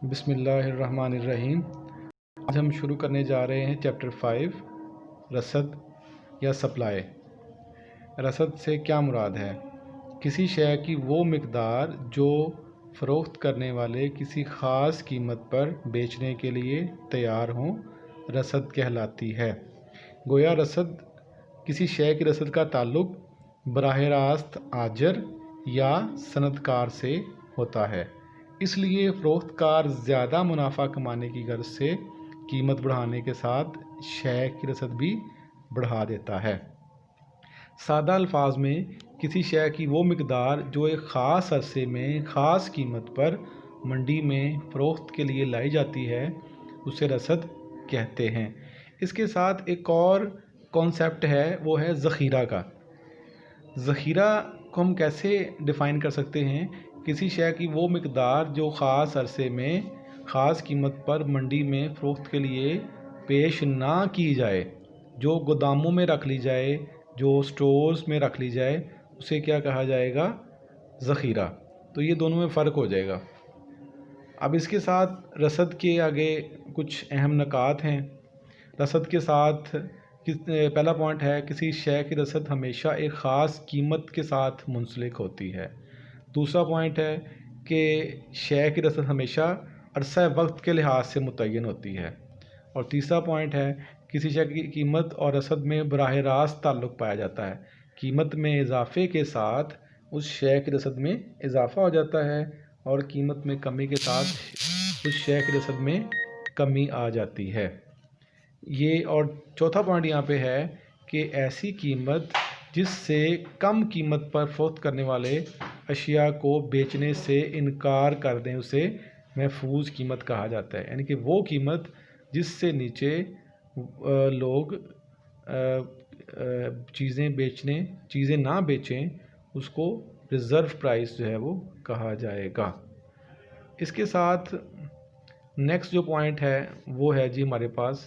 بسم اللہ الرحمن الرحیم۔ آج ہم شروع کرنے جا رہے ہیں چیپٹر 5 رسد یا سپلائی۔ رسد سے کیا مراد ہے؟ کسی شے کی وہ مقدار جو فروخت کرنے والے کسی خاص قیمت پر بیچنے کے لیے تیار ہوں، رسد کہلاتی ہے۔ گویا رسد کسی شے کی رسد کا تعلق براہ راست آجر یا صنعت کار سے ہوتا ہے، اس لیے فروخت کار زیادہ منافع کمانے کی غرض سے قیمت بڑھانے کے ساتھ شے کی رسد بھی بڑھا دیتا ہے۔ سادہ الفاظ میں کسی شے کی وہ مقدار جو ایک خاص عرصے میں خاص قیمت پر منڈی میں فروخت کے لیے لائی جاتی ہے، اسے رسد کہتے ہیں۔ اس کے ساتھ ایک اور کانسیپٹ ہے، وہ ہے ذخیرہ کا۔ ذخیرہ کو ہم کیسے ڈیفائن کر سکتے ہیں؟ کسی شے کی وہ مقدار جو خاص عرصے میں خاص قیمت پر منڈی میں فروخت کے لیے پیش نہ کی جائے، جو گوداموں میں رکھ لی جائے، جو سٹورز میں رکھ لی جائے، اسے کیا کہا جائے گا؟ ذخیرہ۔ تو یہ دونوں میں فرق ہو جائے گا۔ اب اس کے ساتھ رسد کے آگے کچھ اہم نکات ہیں۔ رسد کے ساتھ پہلا پوائنٹ ہے، کسی شے کی رسد ہمیشہ ایک خاص قیمت کے ساتھ منسلک ہوتی ہے۔ دوسرا پوائنٹ ہے کہ شے کی رسد ہمیشہ عرصہ وقت کے لحاظ سے متعین ہوتی ہے۔ اور تیسرا پوائنٹ ہے، کسی شے کی قیمت اور رسد میں براہ راست تعلق پایا جاتا ہے۔ قیمت میں اضافے کے ساتھ اس شے کی رسد میں اضافہ ہو جاتا ہے، اور قیمت میں کمی کے ساتھ اس شے کی رسد میں کمی آ جاتی ہے۔ یہ اور چوتھا پوائنٹ یہاں پہ ہے کہ ایسی قیمت جس سے کم قیمت پر فروخت کرنے والے اشیاء کو بیچنے سے انکار کر دیں، اسے محفوظ قیمت کہا جاتا ہے۔ یعنی کہ وہ قیمت جس سے نیچے لوگ چیزیں نہ بیچیں، اس کو ریزرو پرائس جو ہے وہ کہا جائے گا۔ اس کے ساتھ نیکسٹ جو پوائنٹ ہے وہ ہے ہمارے پاس،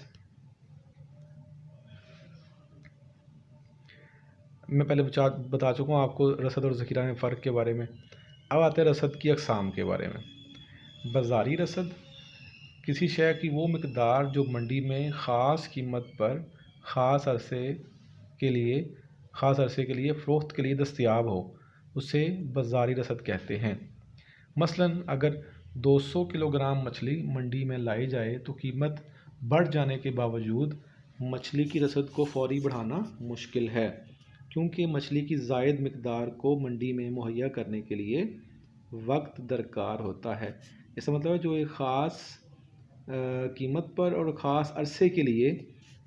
میں پہلے بتا چکا ہوں آپ کو رسد اور ذخیرہ میں فرق کے بارے میں۔ اب آتے ہیں رسد کی اقسام کے بارے میں۔ بازاری رسد کسی شے کی وہ مقدار جو منڈی میں خاص قیمت پر خاص عرصے کے لیے فروخت کے لیے دستیاب ہو، اسے بازاری رسد کہتے ہیں۔ مثلا اگر 200 کلو گرام مچھلی منڈی میں لائی جائے تو قیمت بڑھ جانے کے باوجود مچھلی کی رسد کو فوری بڑھانا مشکل ہے، کیونکہ مچھلی کی زائد مقدار کو منڈی میں مہیا کرنے کے لیے وقت درکار ہوتا ہے۔ اس کا مطلب ہے جو ایک خاص قیمت پر اور خاص عرصے کے لیے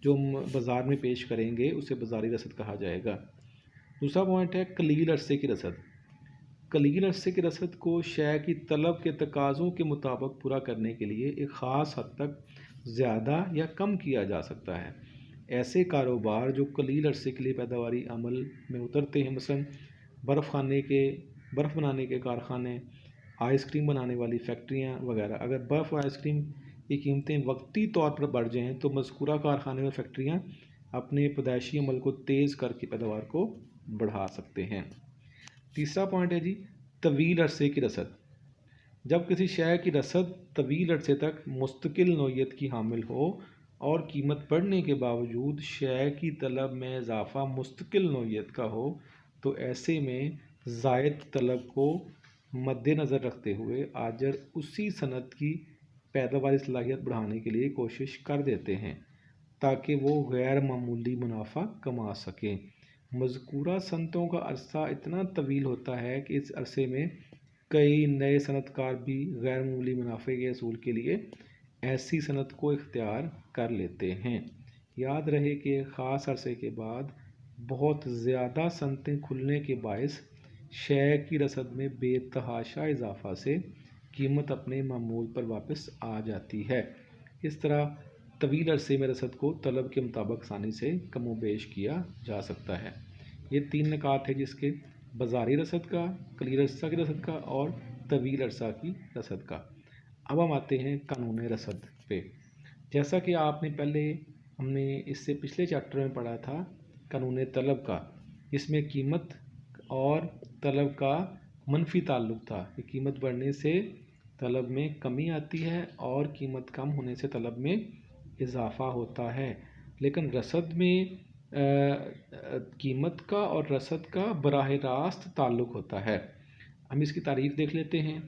جو بازار میں پیش کریں گے، اسے بازاری رسد کہا جائے گا۔ دوسرا پوائنٹ ہے قلیل عرصے کی رسد۔ قلیل عرصے کی رسد کو شے کی طلب کے تقاضوں کے مطابق پورا کرنے کے لیے ایک خاص حد تک زیادہ یا کم کیا جا سکتا ہے۔ ایسے کاروبار جو قلیل عرصے کے لیے پیداواری عمل میں اترتے ہیں، مثلا برف بنانے کے کارخانے، آئس کریم بنانے والی فیکٹریاں وغیرہ، اگر برف اور آئس کریم کی قیمتیں وقتی طور پر بڑھ جائیں تو مذکورہ کارخانے اور فیکٹریاں اپنے پیدائشی عمل کو تیز کر کے پیداوار کو بڑھا سکتے ہیں۔ تیسرا پوائنٹ ہے طویل عرصے کی رسد۔ جب کسی شے کی رسد طویل عرصے تک مستقل نوعیت کی حامل ہو اور قیمت بڑھنے کے باوجود شے کی طلب میں اضافہ مستقل نوعیت کا ہو، تو ایسے میں زائد طلب کو مد نظر رکھتے ہوئے آجر اسی صنعت کی پیداواری صلاحیت بڑھانے کے لیے کوشش کر دیتے ہیں تاکہ وہ غیر معمولی منافع کما سکیں۔ مذکورہ صنعتوں کا عرصہ اتنا طویل ہوتا ہے کہ اس عرصے میں کئی نئے صنعت کار بھی غیر معمولی منافع کے حصول کے لیے ایسی صنعت کو اختیار کر لیتے ہیں۔ یاد رہے کہ خاص عرصے کے بعد بہت زیادہ صنعتیں کھلنے کے باعث شے کی رسد میں بے تحاشا اضافہ سے قیمت اپنے معمول پر واپس آ جاتی ہے۔ اس طرح طویل عرصے میں رسد کو طلب کے مطابق آسانی سے کم و بیش کیا جا سکتا ہے۔ یہ 3 نکات ہیں جس کے بازاری رسد کا، قلیل عرصہ کی رسد کا اور طویل عرصہ کی رسد کا۔ اب ہم آتے ہیں قانون رسد پہ۔ جیسا کہ آپ نے ہم نے اس سے پچھلے چیپٹر میں پڑھا تھا قانون طلب کا، اس میں قیمت اور طلب کا منفی تعلق تھا کہ قیمت بڑھنے سے طلب میں کمی آتی ہے اور قیمت کم ہونے سے طلب میں اضافہ ہوتا ہے. لیکن رسد میں قیمت کا اور رسد کا براہ راست تعلق ہوتا ہے. ہم اس کی تعریف دیکھ لیتے ہیں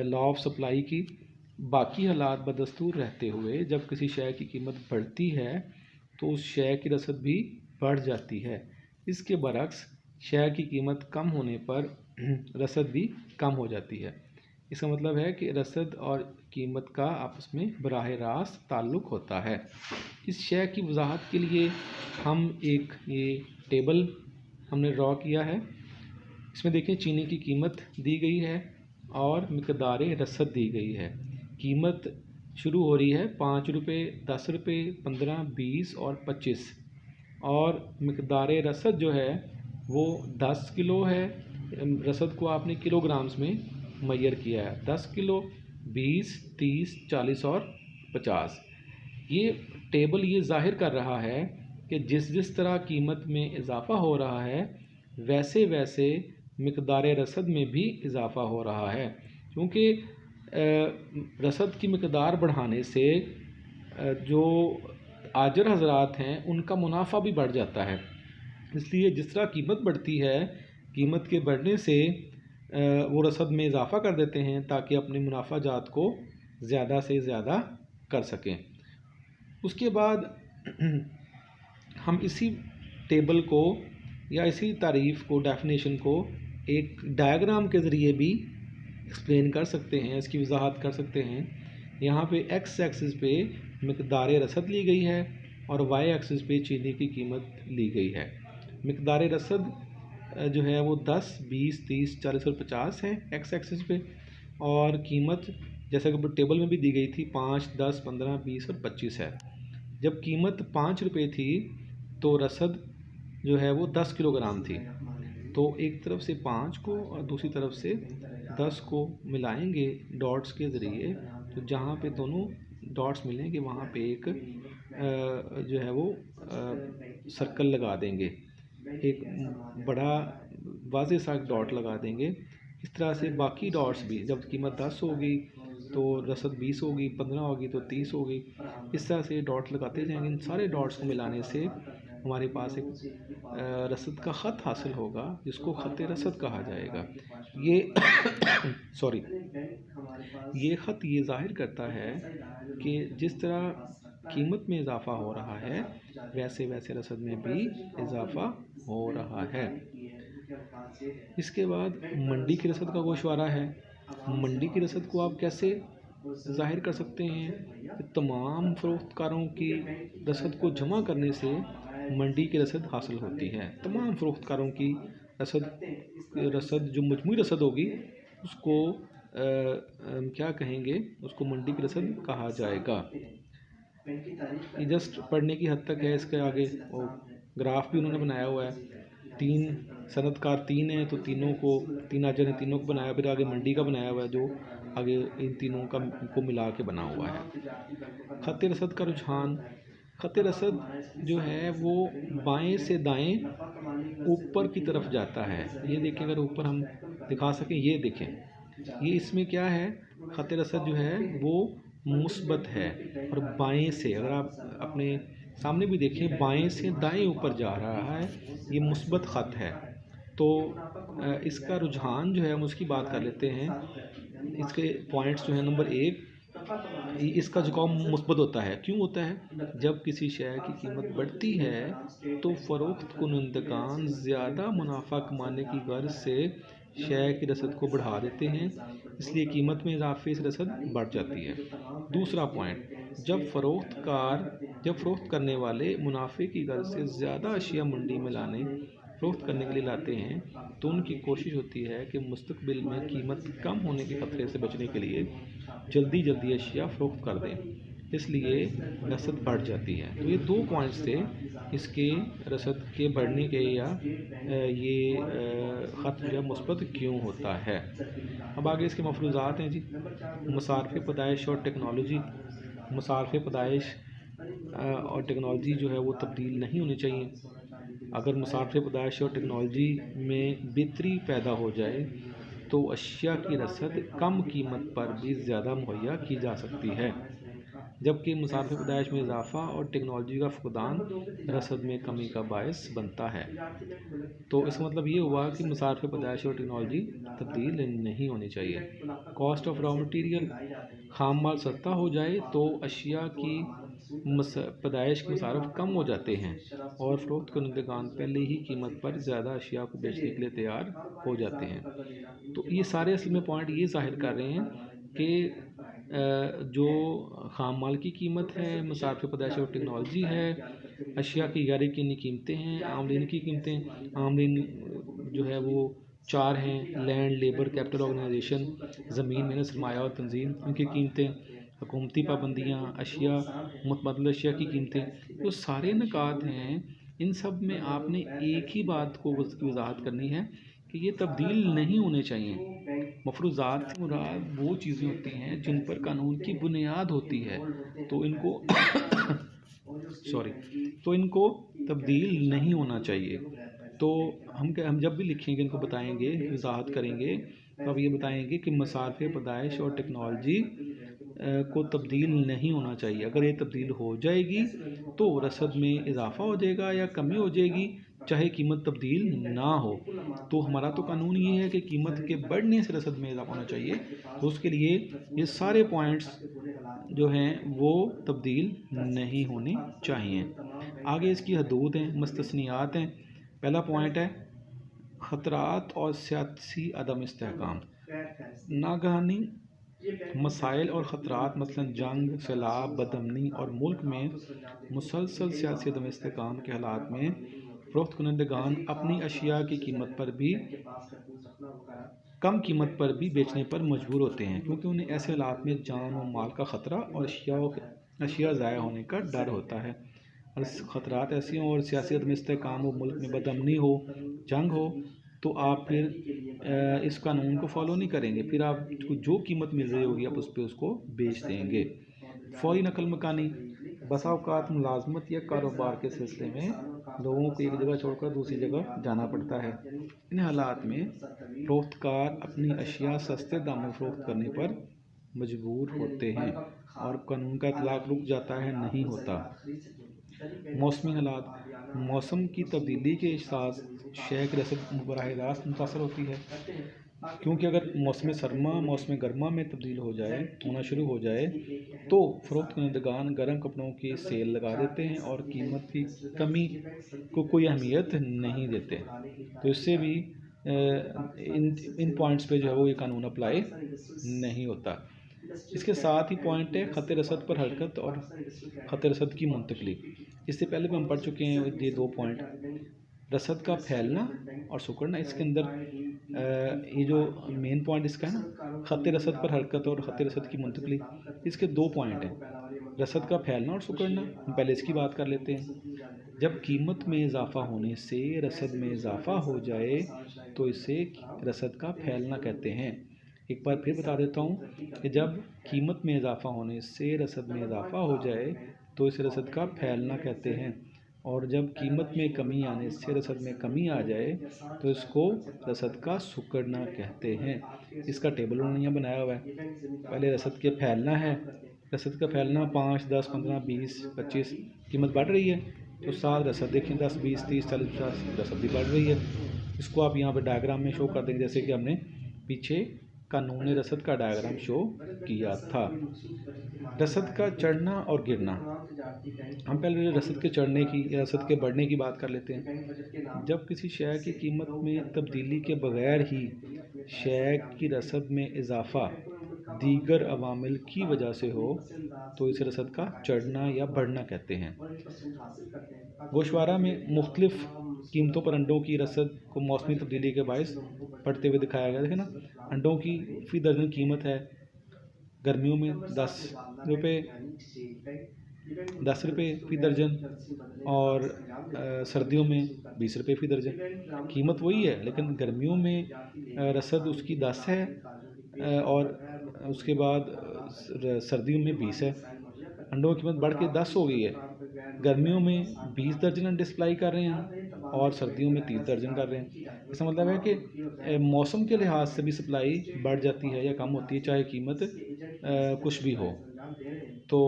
لا آف سپلائی کی. باقی حالات بدستور رہتے ہوئے جب کسی شے کی قیمت بڑھتی ہے تو اس شے کی رسد بھی بڑھ جاتی ہے. اس کے برعکس شے کی قیمت کم ہونے پر رسد بھی کم ہو جاتی ہے. اس کا مطلب ہے کہ رسد اور قیمت کا آپس میں براہ راست تعلق ہوتا ہے. اس شے کی وضاحت کے لیے ہم ایک یہ ٹیبل ہم نے ڈرا کیا ہے. اس میں دیکھیں چینی کی قیمت دی گئی ہے اور مقدار رسد دی گئی ہے. قیمت شروع ہو رہی ہے 5 روپے، 10 روپے، 15، 20 اور 25، اور مقدار رسد جو ہے وہ 10 کلو ہے. رسد کو آپ نے کلو گرامز میں میئر کیا ہے. 10 کلو، 20، 30، 40 اور 50. یہ ٹیبل یہ ظاہر کر رہا ہے کہ جس طرح قیمت میں اضافہ ہو رہا ہے ویسے ویسے مقدار رسد میں بھی اضافہ ہو رہا ہے. کیونکہ رسد کی مقدار بڑھانے سے جو آجر حضرات ہیں ان کا منافع بھی بڑھ جاتا ہے. اس لیے جس طرح قیمت بڑھتی ہے قیمت کے بڑھنے سے وہ رسد میں اضافہ کر دیتے ہیں تاکہ اپنے منافع جات کو زیادہ سے زیادہ کر سکیں. اس کے بعد ہم اسی ٹیبل کو یا اسی تعریف کو، ڈیفینیشن کو ایک ڈائیگرام کے ذریعے بھی ایکسپلین کر سکتے ہیں، اس کی وضاحت کر سکتے ہیں. یہاں پہ ایکس ایکسس پہ مقدار رسد لی گئی ہے اور وائی ایکسس پہ چینی کی قیمت لی گئی ہے. مقدار رسد جو ہے وہ 10، 20، 30، 40 اور 50 ہے ایکس ایکسس پہ، اور قیمت جیسا کہ ٹیبل میں بھی دی گئی تھی 5، 10، 15، 20 اور 25 ہے. جب قیمت 5 روپے تھی تو رسد جو ہے وہ 10 کلو گرام تھی. تو ایک طرف سے 5 کو اور دوسری طرف سے 10 کو ملائیں گے ڈاٹس کے ذریعے، تو جہاں پہ دونوں ڈاٹس ملیں گے وہاں پہ ایک جو ہے وہ سرکل لگا دیں گے، ایک بڑا واضح سا ڈاٹ لگا دیں گے. اس طرح سے باقی ڈاٹس بھی، جب قیمت 10 ہوگی تو رسد 20 ہوگی، 15 ہوگی تو 30 ہوگی. اس طرح سے ڈاٹ لگاتے جائیں گے. ان سارے ڈاٹس کو ملانے سے ہمارے پاس ایک رسد کا خط حاصل ہوگا جس کو خط رسد کہا جائے گا. یہ خط یہ ظاہر کرتا ہے کہ جس طرح قیمت میں اضافہ ہو رہا ہے ویسے ویسے رسد میں بھی اضافہ ہو رہا ہے. اس کے بعد منڈی کی رسد کا گوشوارہ ہے. منڈی کی رسد کو آپ کیسے ظاہر کر سکتے ہیں کہ تمام فروخت کاروں کی رسد کو جمع کرنے سے منڈی کی رسد حاصل ہوتی ہے. تمام فروخت کاروں کی رسد جو مجموعی رسد ہوگی اس کو کیا کہیں گے، اس کو منڈی کی رسد کہا جائے گا. یہ جسٹ پڑھنے کی حد تک ہے. اس کے آگے وہ گراف بھی انہوں نے بنایا ہوا ہے. 3 صنعت کار 3 ہیں تو تینوں کو، 3 آجر ہیں، تینوں کو بنایا، پھر آگے منڈی کا بنایا ہوا ہے جو آگے ان تینوں کو ملا کے بنا ہوا ہے. خط رسد کا رجحان. خط رسد جو ہے وہ بائیں سے دائیں اوپر کی طرف جاتا ہے. یہ دیکھیں، اگر اوپر ہم دکھا سکیں، یہ دیکھیں، یہ اس میں کیا ہے، خط رسد جو ہے وہ مثبت ہے اور بائیں سے، اگر آپ اپنے سامنے بھی دیکھیں، بائیں سے دائیں اوپر جا رہا ہے. یہ مثبت خط ہے. تو اس کا رجحان جو ہے ہم اس کی بات کر لیتے ہیں. اس کے پوائنٹس جو ہیں، نمبر 1، اس کا جھکاؤ مثبت ہوتا ہے. کیوں ہوتا ہے؟ جب کسی شے کی قیمت بڑھتی ہے تو فروخت کنندگان زیادہ منافع کمانے کی غرض سے شے کی رسد کو بڑھا دیتے ہیں، اس لیے قیمت میں اضافے سے رسد بڑھ جاتی ہے. دوسرا پوائنٹ، جب فروخت کرنے والے منافع کی غرض سے زیادہ اشیاء منڈی میں فروخت کرنے کے لیے لاتے ہیں تو ان کی کوشش ہوتی ہے کہ مستقبل میں قیمت کم ہونے کے خطرے سے بچنے کے لیے جلدی اشیاء فروخت کر دیں، اس لیے رسد بڑھ جاتی ہے. تو یہ 2 پوائنٹس تھے اس کے رسد کے بڑھنے کے، یا یہ خط جو ہے مثبت کیوں ہوتا ہے. اب آگے اس کے مفروضات ہیں جی. مصارف پیدائش اور ٹیکنالوجی. مصارف پیدائش اور ٹیکنالوجی جو ہے وہ تبدیل نہیں ہونی چاہیے. اگر مصارف پیدائش اور ٹیکنالوجی میں بہتری پیدا ہو جائے تو اشیاء کی رسد کم قیمت پر بھی زیادہ مہیا کی جا سکتی ہے، جبکہ مصارف پیدائش میں اضافہ اور ٹیکنالوجی کا فقدان رسد میں کمی کا باعث بنتا ہے۔ تو اس کا مطلب یہ ہوا کہ مصارف پیدائش اور ٹیکنالوجی تبدیل نہیں ہونی چاہیے۔ کاسٹ آف را مٹیریل، خام مال سستا ہو جائے تو اشیاء کی پیدائش کے مصارف کم ہو جاتے ہیں اور فروخت کنندگان پہلے ہی قیمت پر زیادہ اشیاء کو بیچنے کے لیے تیار ہو جاتے ہیں۔ تو یہ سارے اصل میں پوائنٹ یہ ظاہر کر رہے ہیں کہ جو خام مال کی قیمت ہے، مصارف پیدائش اور ٹیکنالوجی ہے، اشیاء کی غیر یقینی قیمتیں ہیں، عاملین کی قیمتیں، عاملین جو ہے وہ چار ہیں: لینڈ، لیبر، کیپٹل آرگنائزیشن، زمین، محنت، سرمایہ اور تنظیم، ان کی قیمتیں، حکومتی پابندیاں، اشیاء، متبادل اشیاء کی قیمتیں، جو سارے نکات ہیں ان سب میں آپ نے ایک ہی بات کو وضاحت کرنی ہے کہ یہ تبدیل نہیں ہونے چاہیے۔ مفروضات سے مراد وہ چیزیں ہوتی ہیں جن پر قانون کی بنیاد ہوتی ہے، تو ان کو تو ان کو تبدیل نہیں ہونا چاہیے۔ تو ہم جب بھی لکھیں گے، ان کو بتائیں گے، وضاحت کریں گے، تو اب یہ بتائیں گے کہ مصارف پیدائش اور ٹیکنالوجی کو تبدیل نہیں ہونا چاہیے۔ اگر یہ تبدیل ہو جائے گی تو رسد میں اضافہ ہو جائے گا یا کمی ہو جائے گی، چاہے قیمت تبدیل نہ ہو۔ تو ہمارا تو قانون یہ ہے کہ قیمت کے بڑھنے سے رسد میں اضافہ ہونا چاہیے، تو اس کے لیے یہ سارے پوائنٹس جو ہیں وہ تبدیل نہیں ہونے چاہیے۔ آگے اس کی حدود ہیں، مستثنیات ہیں۔ پہلا پوائنٹ ہے خطرات اور سیاسی عدم استحکام۔ ناگہانی مسائل اور خطرات مثلا جنگ، سیلاب، بدامنی اور ملک میں مسلسل سیاسی عدم استحکام کے حالات میں فروخت کنندگان اپنی اشیاء کی قیمت پر بھی کم قیمت پر بھی بیچنے پر مجبور ہوتے ہیں، کیونکہ انہیں ایسے حالات میں جان و مال کا خطرہ اور اشیاء ضائع ہونے کا ڈر ہوتا ہے۔ اور خطرات ایسی ہوں اور سیاسی عدم استحکام ہو، ملک میں بدامنی ہو، جنگ ہو، تو آپ پھر اس قانون کو فالو نہیں کریں گے، پھر آپ کو جو قیمت مل رہی ہوگی آپ اس پہ اس کو بیچ دیں گے۔ فوری نقل مکانی، بسا اوقات ملازمت یا کاروبار کے سلسلے میں لوگوں کو ایک جگہ چھوڑ کر دوسری جگہ جانا پڑتا ہے۔ ان حالات میں فروخت کار اپنی اشیاء سستے داموں فروخت کرنے پر مجبور ہوتے ہیں اور قانون کا اطلاق رک جاتا ہے، نہیں ہوتا۔ موسمی حالات، موسم کی تبدیلی کے احساس شے کی رسد براہ راست متاثر ہوتی ہے، کیونکہ اگر موسم سرما موسم گرما میں تبدیل ہونا شروع ہو جائے تو فروخت کنندگان گرم کپڑوں کی سیل لگا دیتے ہیں اور قیمت کی کمی کو کوئی اہمیت نہیں دیتے۔ تو اس سے بھی ان پوائنٹس پہ جو ہے وہ یہ قانون اپلائی نہیں ہوتا۔ اس کے ساتھ ہی پوائنٹ ہے خط رسد پر حرکت اور خط رسد کی منتقلی۔ اس سے پہلے بھی ہم پڑھ چکے ہیں یہ دو پوائنٹ، رسد کا پھیلنا اور سکڑنا۔ اس کے اندر یہ جو مین پوائنٹ اس کا ہے نا، خط رسد پر حرکت اور خط رسد کی منتقلی، اس کے دو پوائنٹ ہیں، رسد کا پھیلنا اور سکڑنا۔ ہم پہلے اس کی بات کر لیتے ہیں۔ جب قیمت میں اضافہ ہونے سے رسد میں اضافہ ہو جائے تو اسے رسد کا پھیلنا کہتے ہیں۔ ایک بار پھر بتا دیتا ہوں کہ جب قیمت میں اضافہ ہونے سے رسد میں اضافہ ہو جائے تو اسے رسد کا پھیلنا کہتے ہیں، اور جب قیمت میں کمی آنے سے رسد میں کمی آ جائے تو اس کو رسد کا سکڑنا کہتے ہیں۔ اس کا ٹیبل انہوں نے یہاں بنایا ہوا ہے۔ پہلے رسد کے پھیلنا ہے، رسد کا پھیلنا 5، 10، 15، 20، 25، قیمت بڑھ رہی ہے تو ساتھ رسد دیکھیں 10، 20، 30، 40، 50 رسد بھی بڑھ رہی ہے۔ اس کو آپ یہاں پہ ڈائیگرام میں شو کر دیں گے، جیسے کہ ہم نے پیچھے قانون رسد کا ڈائیگرام شو کیا تھا۔ رسد کا چڑھنا اور گرنا، ہم پہلے رسد کے چڑھنے کی یا رسد کے بڑھنے کی بات کر لیتے ہیں۔ جب کسی شے کی قیمت میں تبدیلی کے بغیر ہی شے کی رسد میں اضافہ دیگر عوامل کی وجہ سے ہو تو اسے رسد کا چڑھنا یا بڑھنا کہتے ہیں۔ گوشوارہ میں مختلف قیمتوں پر انڈوں کی رسد کو موسمی تبدیلی کے باعث بڑھتے ہوئے دکھایا گیا۔ دیکھیں نا، انڈوں کی فی درجن قیمت ہے گرمیوں میں 10 روپے فی درجن اور سردیوں میں 20 روپے فی درجن۔ قیمت وہی ہے لیکن گرمیوں میں رسد اس کی 10 ہے اور اس کے بعد سردیوں میں 20 ہے۔ انڈوں کی قیمت بڑھ کے 10 ہو گئی ہے، گرمیوں میں 20 درجن انڈے سپلائی کر رہے ہیں اور سردیوں میں 30 درجن کر رہے ہیں۔ اس کا مطلب ہے کہ موسم کے لحاظ سے بھی سپلائی بڑھ جاتی ہے یا کم ہوتی ہے، چاہے قیمت کچھ بھی ہو۔ تو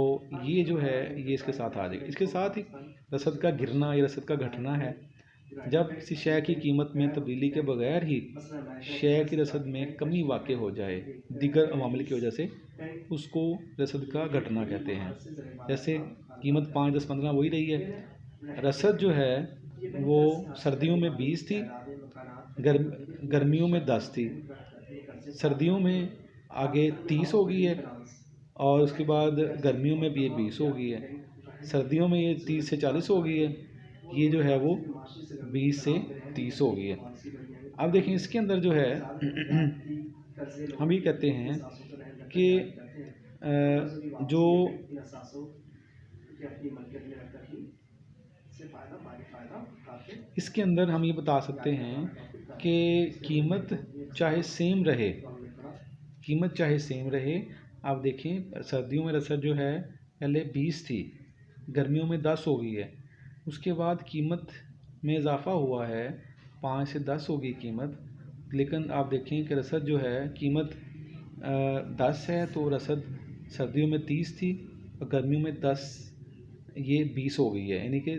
یہ جو ہے یہ اس کے ساتھ آ جائے گا۔ اس کے ساتھ ہی رسد کا گرنا یا رسد کا گھٹنا ہے، جب کسی شے کی قیمت میں تبدیلی کے بغیر ہی شے کی رسد میں کمی واقع ہو جائے دیگر عوامل کی وجہ سے، اس کو رسد کا گھٹنا کہتے ہیں۔ جیسے قیمت 5، 10، 15 وہی رہی ہے، رسد جو ہے وہ سردیوں میں 20 تھی، گرمیوں میں 10 تھی، سردیوں میں آگے 30 ہو گئی ہے، اور اس کے بعد گرمیوں میں بھی یہ 20 ہو گئی ہے، سردیوں میں یہ 30 سے 40 ہو گئی ہے، یہ جو ہے وہ 20 سے 30 ہو گئی ہے۔ اب دیکھیں اس کے اندر جو ہے ہم یہ کہتے ہیں کہ جو اس کے اندر ہم یہ بتا سکتے ہیں کہ قیمت چاہے سیم رہے، قیمت چاہے سیم رہے، آپ دیکھیں سردیوں میں رسد جو ہے پہلے 20 تھی، گرمیوں میں 10 ہو گئی ہے، اس کے بعد قیمت میں اضافہ ہوا ہے، 5 سے 10 ہو گئی قیمت، لیکن آپ دیکھیں کہ رسد جو ہے قیمت 10 ہے تو رسد سردیوں میں 30 تھی اور گرمیوں میں 10، یہ 20 ہو گئی ہے، یعنی کہ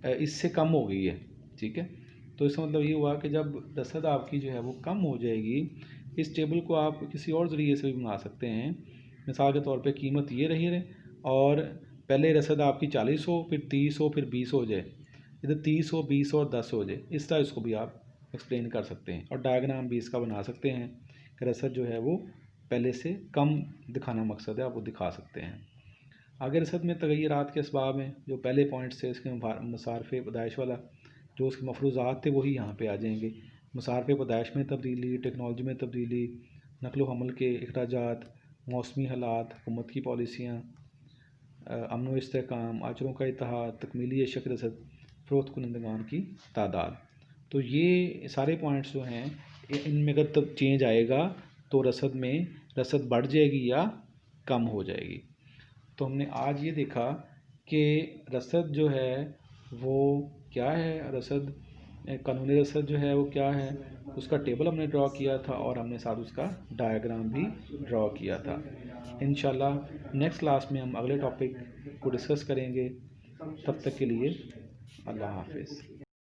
اس سے کم ہو گئی ہے، ٹھیک ہے۔ تو اس کا مطلب یہ ہوا کہ جب رسد آپ کی جو ہے وہ کم ہو جائے گی، اس ٹیبل کو آپ کسی اور ذریعے سے بھی بنا سکتے ہیں، مثال کے طور پہ قیمت یہ رہی اور پہلے رسد آپ کی 40 ہو، پھر 30 ہو، پھر 20 ہو جائے، ادھر 30 ہو، 20 اور 10 ہو جائے، اس طرح اس کو بھی آپ ایکسپلین کر سکتے ہیں، اور ڈائیگرام بھی اس کا بنا سکتے ہیں کہ رسد جو ہے وہ پہلے سے کم دکھانا مقصد ہے، آپ وہ دکھا سکتے ہیں۔ آگے رسد میں تغیرات کے اسباب ہیں، جو پہلے پوائنٹ سے اس کے مصارف پیدائش والا، جو اس کے مفروضات تھے وہی یہاں پہ آ جائیں گے۔ مصارف پیدائش میں تبدیلی، ٹیکنالوجی میں تبدیلی، نقل و حمل کے اخراجات، موسمی حالات، حکومت کی پالیسیاں، امن و استحکام، آچروں کا اتحاد، تکمیلی اشک رسد، فروخت کنندگان کی تعداد۔ تو یہ سارے پوائنٹس جو ہیں ان میں اگر تب چینج آئے گا تو رسد میں رسد بڑھ جائے گی یا کم ہو جائے گی۔ تو ہم نے آج یہ دیکھا کہ رسد جو ہے وہ کیا ہے، رسد قانونی رسد جو ہے وہ کیا ہے، اس کا ٹیبل ہم نے ڈرا کیا تھا اور ہم نے ساتھ اس کا ڈائیگرام بھی ڈرا کیا تھا۔ انشاءاللہ نیکسٹ کلاس میں ہم اگلے ٹاپک کو ڈسکس کریں گے، تب تک کے لیے اللہ حافظ۔